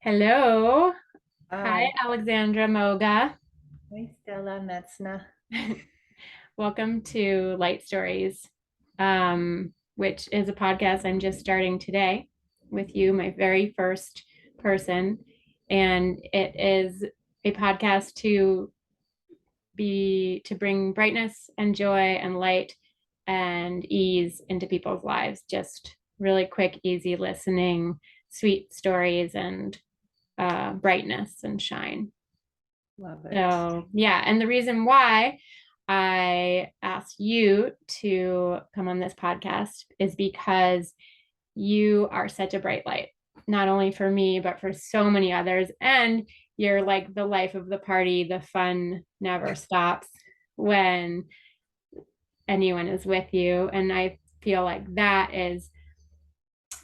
Hello. Hi, Hi. Alexandra Moga. Hi, Stella Metzna. Welcome to Light Stories, which is a podcast I'm just starting today with you, my very first person. And it is a podcast to bring brightness and joy and light and ease into people's lives. Just really quick, easy listening, sweet stories, and brightness and shine. Love it. So, yeah. And the reason why I asked you to come on this podcast is because you are such a bright light, not only for me, but for so many others. And you're like the life of the party. The fun never stops when anyone is with you. And I feel like that is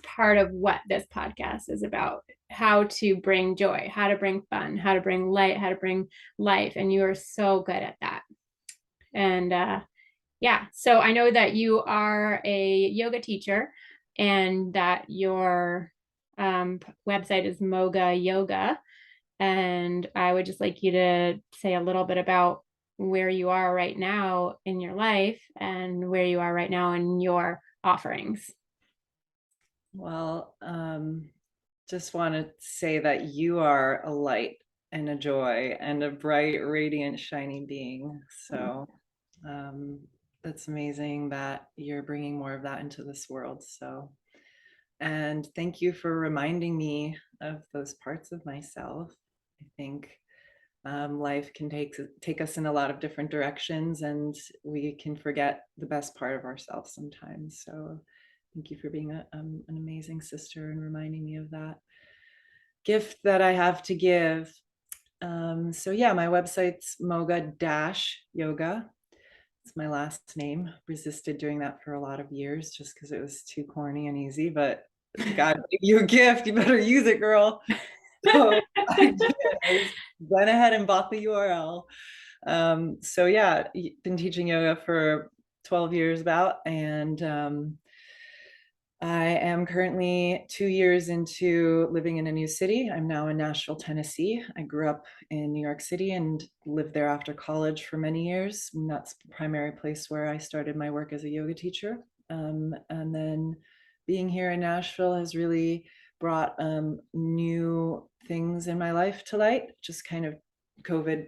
part of what this podcast is about: how to bring joy, how to bring fun, how to bring light, how to bring life. And you are so good at that. And yeah, so I know that you are a yoga teacher and that your website is Moga Yoga. And I would just like you to say a little bit about where you are right now in your life and where you are right now in your offerings. Well, just want to say that you are a light and a joy and a bright, radiant, shining being. So um, that's amazing that you're bringing more of that into this world. So, and thank you for reminding me of those parts of myself. I think life can take us in a lot of different directions, and we can forget the best part of ourselves sometimes. So thank you for being an amazing sister and reminding me of that gift that I have to give. So yeah, my website's Moga-Yoga. It's my last name. Resisted doing that for a lot of years just because it was too corny and easy, but God gave you a gift, you better use it, girl. So I did. I just went ahead and bought the URL. So yeah, been teaching yoga for 12 years about, and I am currently 2 years into living in a new city. I'm now in Nashville, Tennessee. I grew up in New York City and lived there after college for many years. And that's the primary place where I started my work as a yoga teacher. And then being here in Nashville has really brought new things in my life to light. Just kind of COVID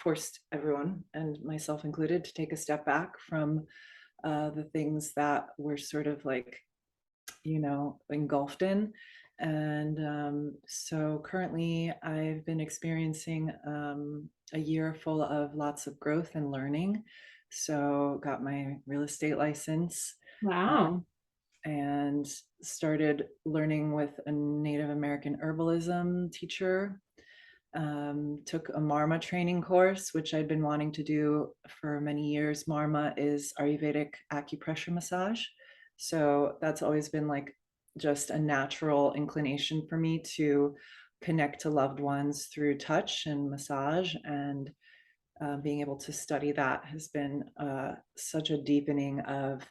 forced everyone, and myself included, to take a step back from the things that were sort of like engulfed in. And so currently I've been experiencing a year full of lots of growth and learning. So got my real estate license, Wow. and started learning with a Native American herbalism teacher. Took a Marma training course, which I'd been wanting to do for many years. Marma is Ayurvedic acupressure massage. So that's always been like just a natural inclination for me to connect to loved ones through touch and massage. And being able to study that has been such a deepening of,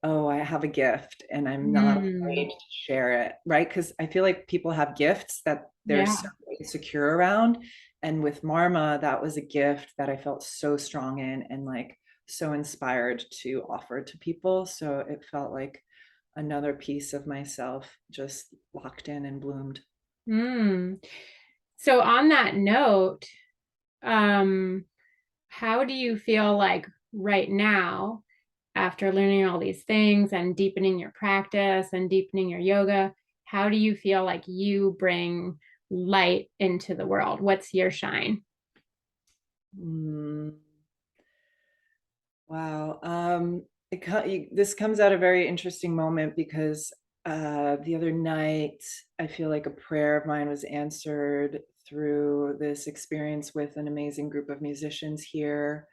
oh, I have a gift and I'm not Mm, afraid to share it, right? Because I feel like people have gifts that they're so yeah. insecure around. And with Marma, that was a gift that I felt so strong in and like so inspired to offer to people. So it felt like another piece of myself just locked in and bloomed. Mm. So on that note, um, how do you feel like right now, after learning all these things and deepening your practice and deepening your yoga, how do you feel like you bring light into the world? What's your shine? Mm, wow. This comes at a very interesting moment because the other night I feel like a prayer of mine was answered through this experience with an amazing group of musicians here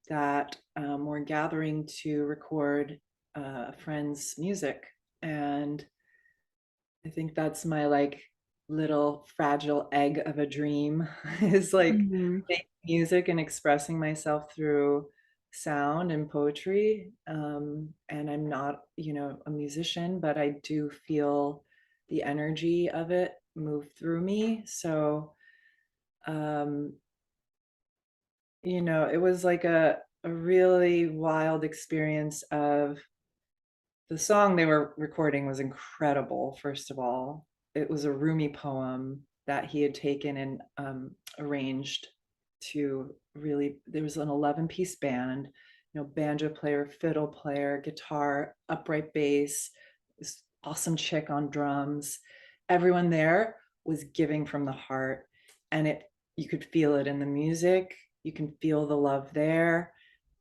that were gathering to record a friend's music. And I think that's my like little fragile egg of a dream is like Mhm. making music and expressing myself through sound and poetry. And I'm not, a musician, but I do feel the energy of it move through me. So, it was like a really wild experience of the song they were recording was incredible. First of all, it was a Rumi poem that he had taken and arranged to really, there was an 11-piece band, banjo player, fiddle player, guitar, upright bass, this awesome chick on drums. Everyone there was giving from the heart, and you could feel it in the music. You can feel the love there,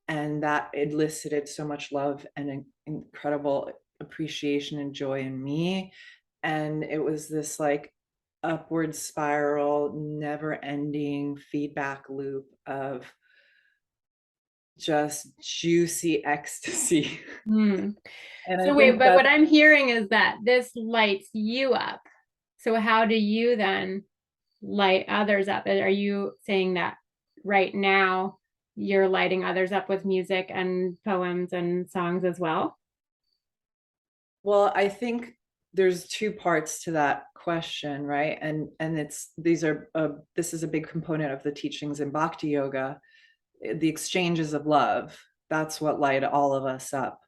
and that elicited so much love and incredible appreciation and joy in me. And it was this like upward spiral, never ending feedback loop of just juicy ecstasy. Mm. And I So wait, think but that, what I'm hearing is that this lights you up. So how do you then light others up? Are you saying that right now you're lighting others up with music and poems and songs as well? well, I think there's two parts to that question, right? And this is a big component of the teachings in Bhakti yoga, the exchanges of love. That's what light all of us up.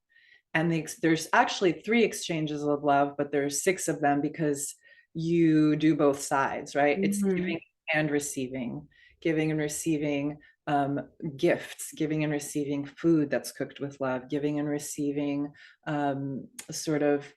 And there's actually 3 exchanges of love, but there's 6 of them because you do both sides, right? It's Mhm. giving and receiving, giving and receiving um, gifts, giving and receiving food that's cooked with love, giving and receiving sort of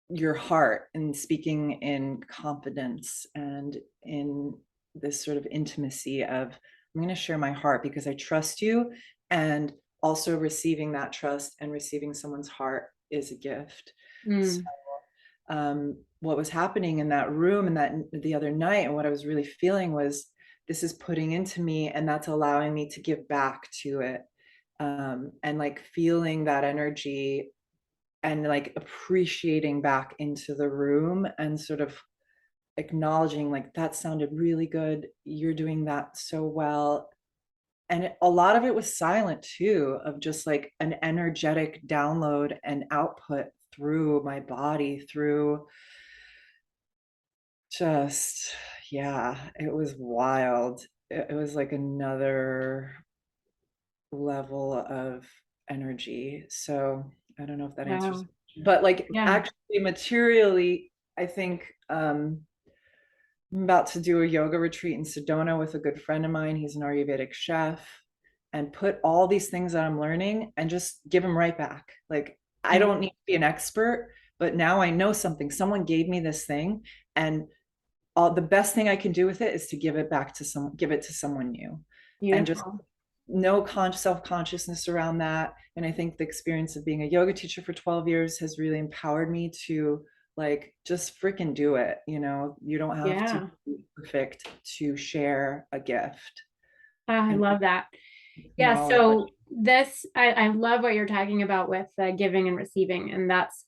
your heart, and speaking in confidence and in this sort of intimacy of, I'm going to share my heart because I trust you. And also receiving that trust and receiving someone's heart is a gift. So Mm. what was happening in that room and that the other night, and what I was really feeling was, this is putting into me, and that's allowing me to give back to it. And like feeling that energy and like appreciating back into the room and sort of acknowledging, like, that sounded really good, you're doing that so well. And a lot of it was silent too, of just like an energetic download and output through my body, through just, yeah, it was wild. It was like another level of energy. So I don't know if that answers, Wow. but like Yeah. actually materially, I think I'm about to do a yoga retreat in Sedona with a good friend of mine. He's an Ayurvedic chef, and put all these things that I'm learning and just give them right back. Like, I Mm. don't need to be an expert, but now I know something. Someone gave me this thing, and all the best thing I can do with it is to give it back to give it to someone new, and just Beautiful. no self-consciousness around that. And I think the experience of being a yoga teacher for 12 years has really empowered me to like just freaking do it. You don't have to Yeah. be perfect to share a gift I and love that. Yeah. acknowledge. So I love what you're talking about with giving and receiving. And that's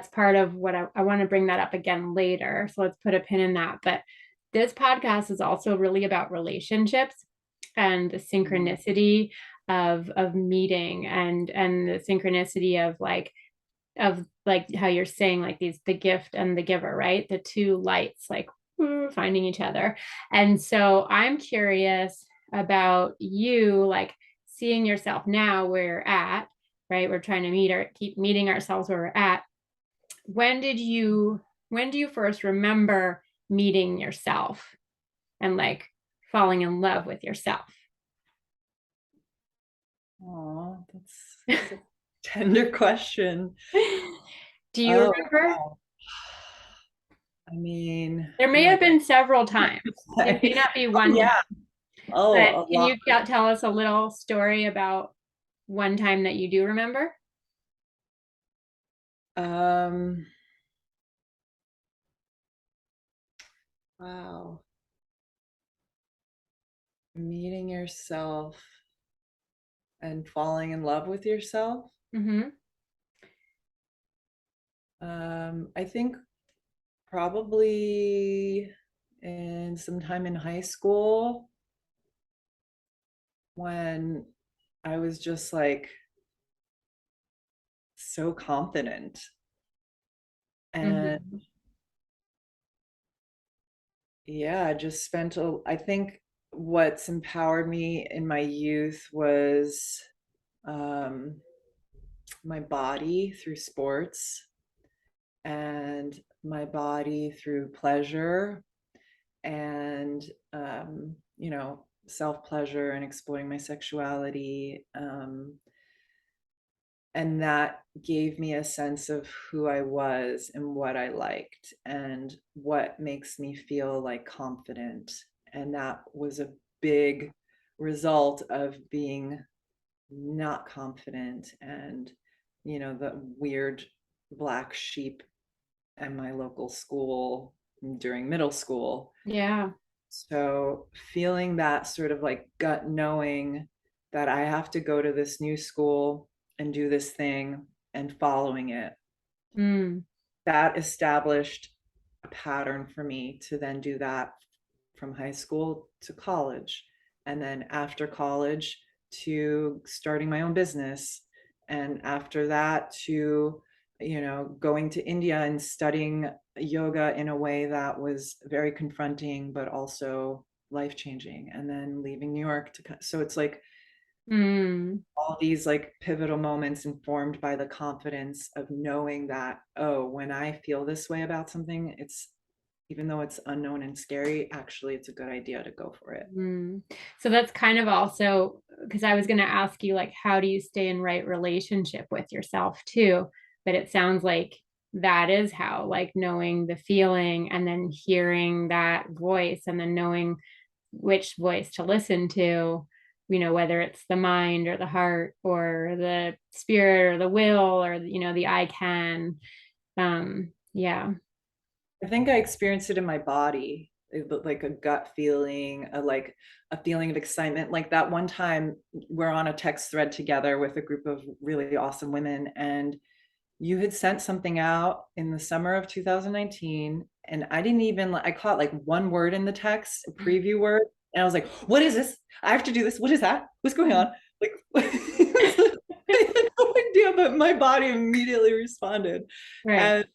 part of what I want to bring that up again later. So let's put a pin in that. But this podcast is also really about relationships and the synchronicity of meeting and the synchronicity of like how you're saying, like the gift and the giver, right? The two lights like finding each other. And so I'm curious about you, like seeing yourself now where you're at, right? We're trying to keep meeting ourselves where we're at. When do you first remember meeting yourself and like falling in love with yourself? Oh, that's a tender question. Do you Oh, remember? wow. I mean, There may oh have been several times. my It may God. not be Oh, one time. yeah. Oh, But a can lot. you tell us a little story about one time that you do remember? Um, wow. Meeting yourself and falling in love with yourself. Mm-hmm. I think probably in sometime in high school, when I was just like so confident, and Mm-hmm. Yeah, I just spent I think what's empowered me in my youth was um, my body through sports and my body through pleasure and self pleasure and exploring my sexuality. And that gave me a sense of who I was and what I liked and what makes me feel like confident. And that was a big result of being not confident and, the weird black sheep at my local school during middle school. Yeah. So feeling that sort of like gut knowing that I have to go to this new school and do this thing and following it, Mm. that established a pattern for me to then do that from high school to college. And then after college to starting my own business. And after that to, going to India and studying yoga in a way that was very confronting, but also life changing. And then leaving New York so it's like Mm. all these like pivotal moments informed by the confidence of knowing that, oh, when I feel this way about something, it's even though it's unknown and scary, actually it's a good idea to go for it. Mm. So that's kind of also because I was going to ask you, like, how do you stay in right relationship with yourself too? But it sounds like that is how, like, knowing the feeling and then hearing that voice and then knowing which voice to listen to, whether it's the mind or the heart or the spirit or the will or, the I can. Yeah. I think I experienced it in my body, like a gut feeling, a feeling of excitement. Like that one time we're on a text thread together with a group of really awesome women, and you had sent something out in the summer of 2019, and I didn't even, I caught like one word in the text, a preview word, and I was like, what is this? I have to do this. What is that? What's going on? Like, I had no idea, but my body immediately responded. Right. And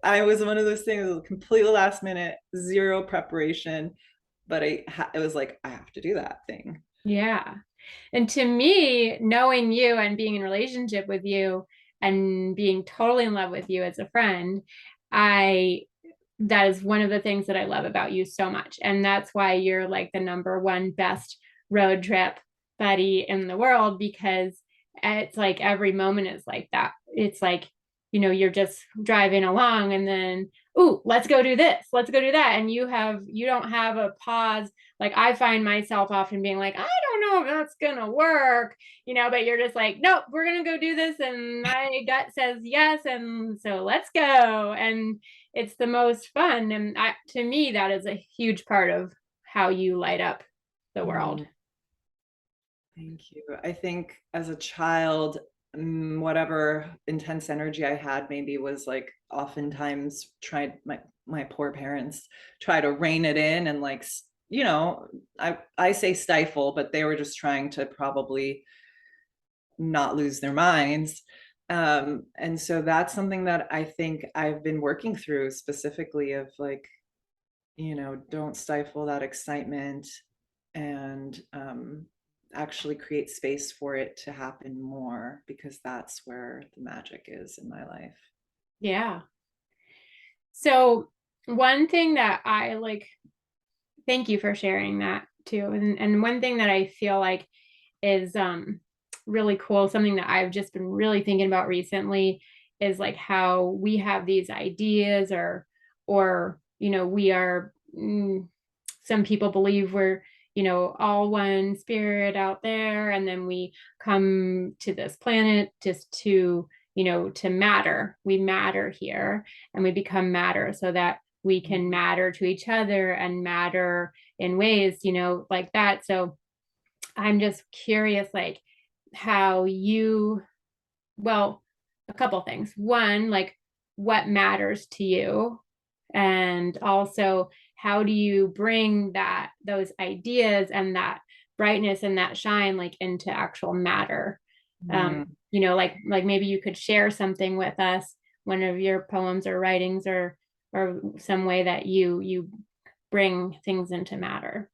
I was one of those things, completely last minute, zero preparation, but it was like, I have to do that thing. Yeah. And to me, knowing you and being in relationship with you and being totally in love with you as a friend, I that is one of the things that I love about you so much. And that's why you're like the number one best road trip buddy in the world, because it's like every moment is like that. It's like, you're just driving along and then, ooh, let's go do this, let's go do that. And you don't have a pause. Like I find myself often being like, I don't know if that's gonna work, but you're just like, nope, we're gonna go do this. And my gut says yes. And so let's go. And it's the most fun. And to me, that is a huge part of how you light up the world. Thank you. I think as a child, whatever intense energy I had maybe was like oftentimes tried my poor parents try to rein it in and like, I say stifle, but they were just trying to probably not lose their minds. And so that's something that I think I've been working through, specifically of like, don't stifle that excitement and actually create space for it to happen more, because that's where the magic is in my life. Yeah. So one thing that I like, thank you for sharing that too. And one thing that I feel like is really cool, something that I've just been really thinking about recently, is like how we have these ideas or we are some people believe we're all one spirit out there, and then we come to this planet just to to matter. We matter here and we become matter so that we can matter to each other and matter in ways like that. So I'm just curious, like how you, well, a couple things. One, like what matters to you, and also how do you bring those ideas and that brightness and that shine like into actual matter. Mm. Like maybe you could share something with us, one of your poems or writings or some way that you bring things into matter.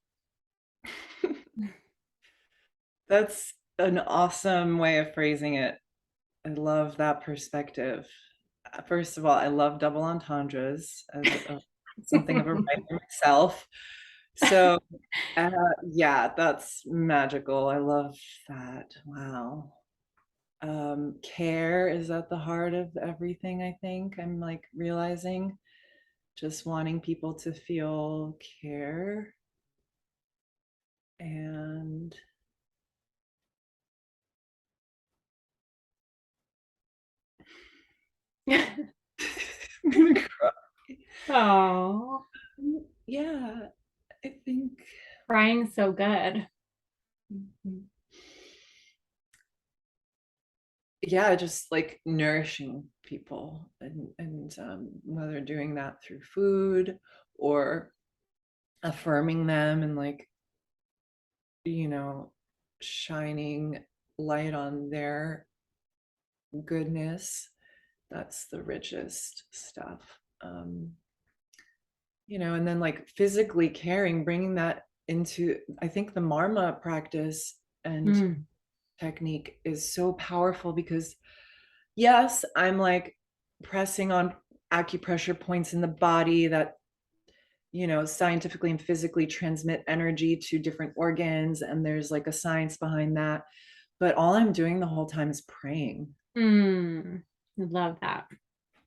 That's an awesome way of phrasing it. I love that perspective. First of all, I love double entendres as something of a writer myself. So, yeah, that's magical. I love that. Wow. Care is at the heart of everything, I think. I'm like realizing just wanting people to feel care and I'm gonna cry. Oh, Yeah, I think. crying so good. Mhm. Yeah, just like nourishing people and whether doing that through food or affirming them and like, you know, shining light on their goodness. That's the richest stuff. And then like physically caring, bringing that into, I think the Marma practice and Mm. technique is so powerful because yes, I'm like pressing on acupressure points in the body that, scientifically and physically transmit energy to different organs. And there's like a science behind that. But all I'm doing the whole time is praying. Love that.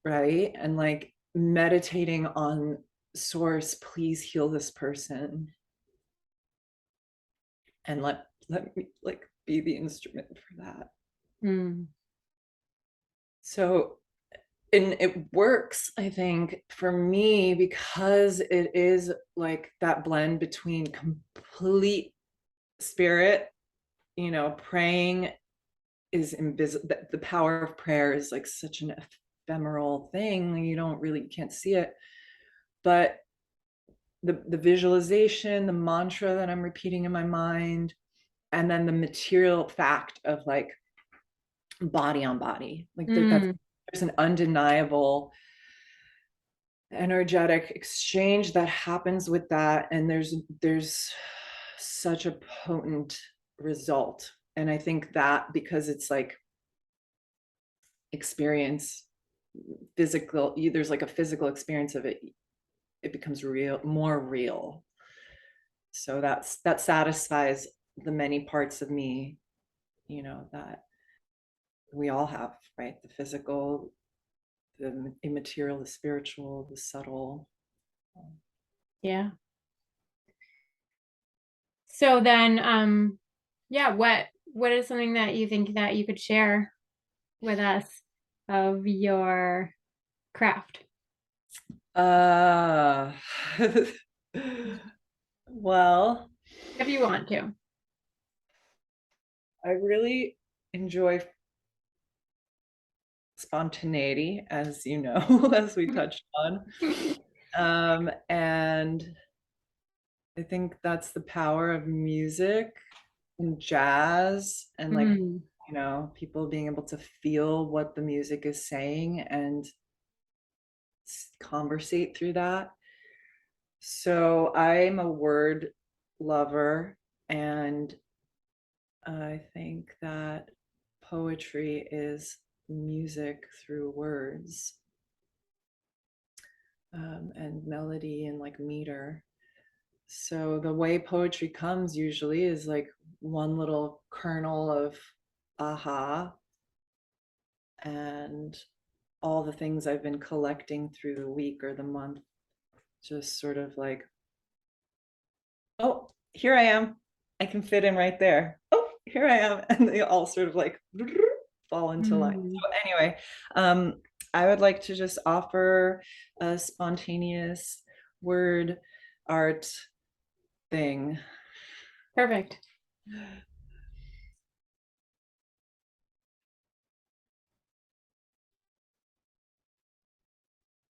Right. And like meditating on source, please heal this person. And let me like be the instrument for that. Mm. So and it works, I think, for me because it is like that blend between complete spirit, praying is invisible. The power of prayer is like such an ephemeral thing. You can't see it. But the visualization, the mantra that I'm repeating in my mind, and then the material fact of like body on body, like Mm. there's an undeniable energetic exchange that happens with that, and there's such a potent result. And I think that because it's like experience physical, there's like a physical experience of it, it becomes real, more real. So that satisfies the many parts of me, that we all have, right? The physical, the immaterial, the spiritual, the subtle. Yeah. So then, yeah, what is something that you think that you could share with us of your craft? uh well, If you want to. I really enjoy spontaneity, as you know, as we touched on. And I think that's the power of music and jazz and like, Mm. people being able to feel what the music is saying and conversate through that. So I'm a word lover, and I think that poetry is music through words, and melody and like meter. So the way poetry comes usually is like one little kernel of aha, and all the things I've been collecting through the week or the month, just sort of like, oh, here I am. I can fit in right there. Oh, here I am. And they all sort of like fall into line. Mm. So anyway, I would like to just offer a spontaneous word art thing. Perfect.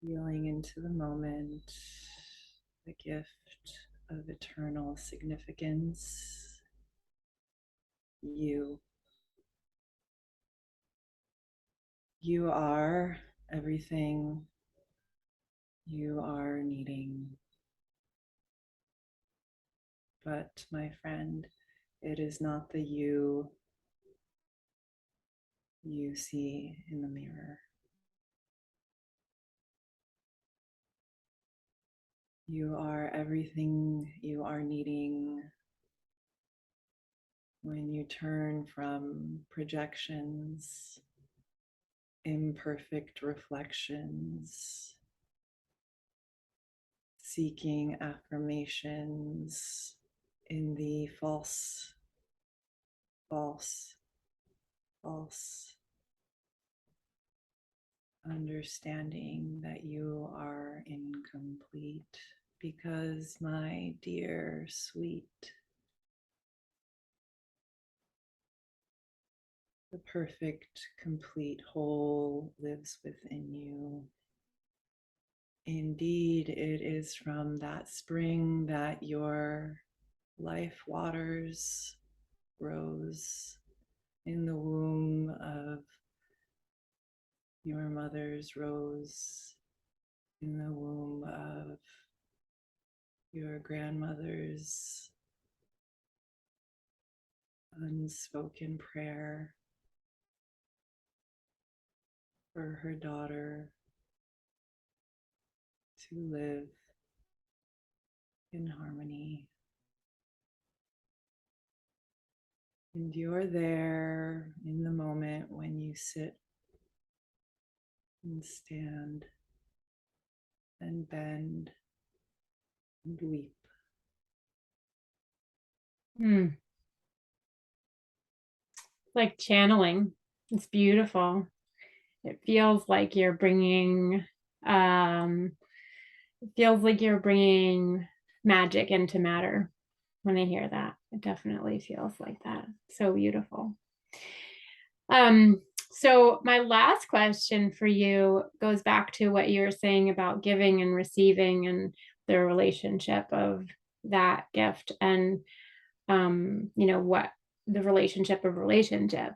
Feeling into the moment, the gift of eternal significance. You. You are everything you are needing but my friend, it is not the you see in the mirror. You are everything you are needing when you turn from projections, imperfect reflections, seeking affirmations in the false understanding that you are incomplete, because, my dear sweet, the perfect, complete whole lives within you. Indeed, it is from that spring that your life waters rose in the womb of your mother's rose, in the womb of your grandmother's unspoken prayer for her daughter to live in harmony. And you're there in the moment when you sit and stand and bend and weep. Like channeling. It's beautiful. It feels like you're bringing magic into matter when I hear that. It definitely feels like that. So beautiful. So my last question for you goes back to what you were saying about giving and receiving and the relationship of that gift, and what the relationship of relationship.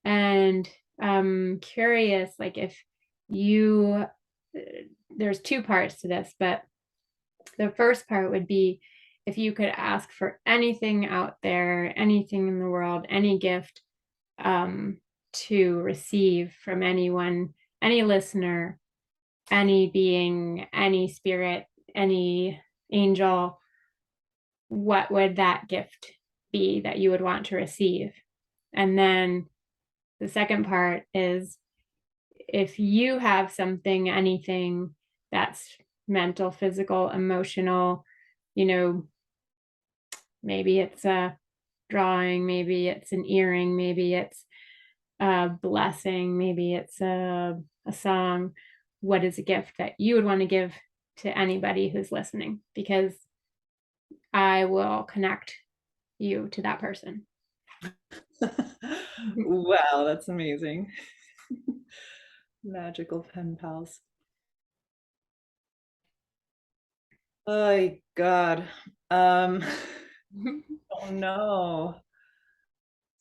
And I'm curious, like, if you there's two parts to this, but the first part would be if you could ask for anything out there, anything in the world, any gift to receive from anyone, any listener, any being, any spirit, any angel, what would that gift be that you would want to receive? And then the second part is, if you have something, anything that's mental, physical, emotional, maybe it's a drawing, maybe it's an earring, maybe it's a blessing, maybe it's a song, what is a gift that you would want to give to anybody who's listening? Because I will connect you to that person. Wow, that's amazing. Magical pen pals. Oh God. Oh no.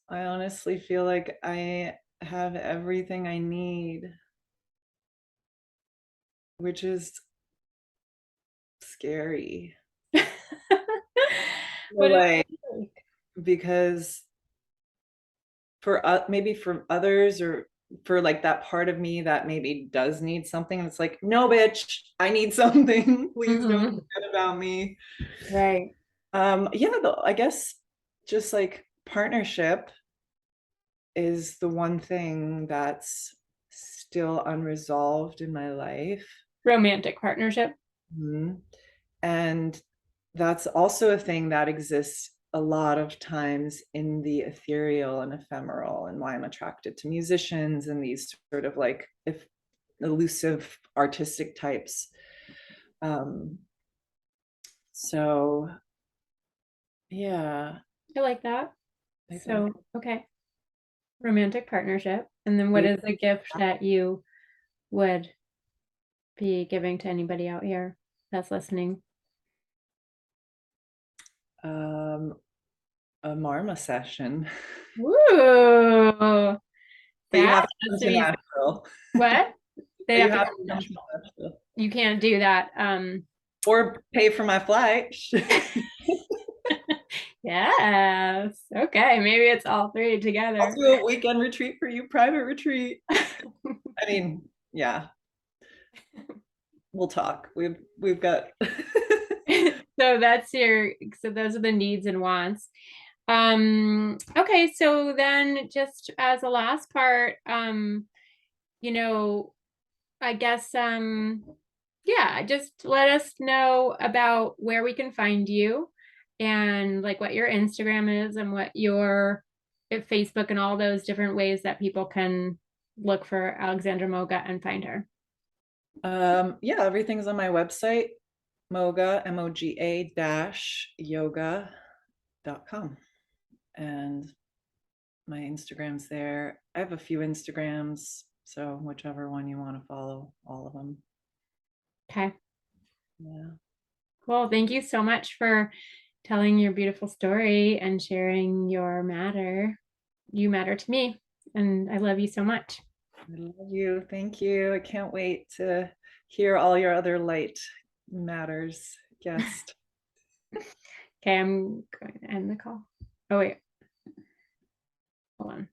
I honestly feel like I have everything I need, which is scary. Like, because for maybe for others, or for like that part of me that maybe does need something, it's like, no, bitch, I need something. Please don't forget about me. Right. I guess just like partnership is the one thing that's still unresolved in my life. Romantic partnership. Mm-hmm. And that's also a thing that exists a lot of times in the ethereal and ephemeral, and why I'm attracted to musicians and these sort of like elusive artistic types. So yeah, I like that. So okay, romantic partnership. And then what is a gift that you would be giving to anybody out here that's listening? A Marma session. Woo! But you That have to has come to to be Nashville. what? They But have you to have come to to come to Nashville. Nashville. You can't do that. Or pay for my flight. Yes. Okay. Maybe it's all three I'll together. do a weekend retreat for you, private retreat. I mean, yeah, we'll talk. We've got So that's so those are the needs and wants. Okay, so then just as a last part, you know, I guess yeah, just let us know about where we can find you and like what your Instagram is and what your Facebook and all those different ways that people can look for Alexandra Moga and find her. yeah, everything's on my website, Moga, MOGA dash yoga.com. And my Instagram's there. I have a few Instagrams, so whichever one you want to follow, all of them. Okay. Yeah. Well, thank you so much for telling your beautiful story and sharing your matter. You matter to me, and I love you so much. I love you. Thank you. I can't wait to hear all your other light matters guest. Okay, I'm going to end the call. Oh, wait. Hold on.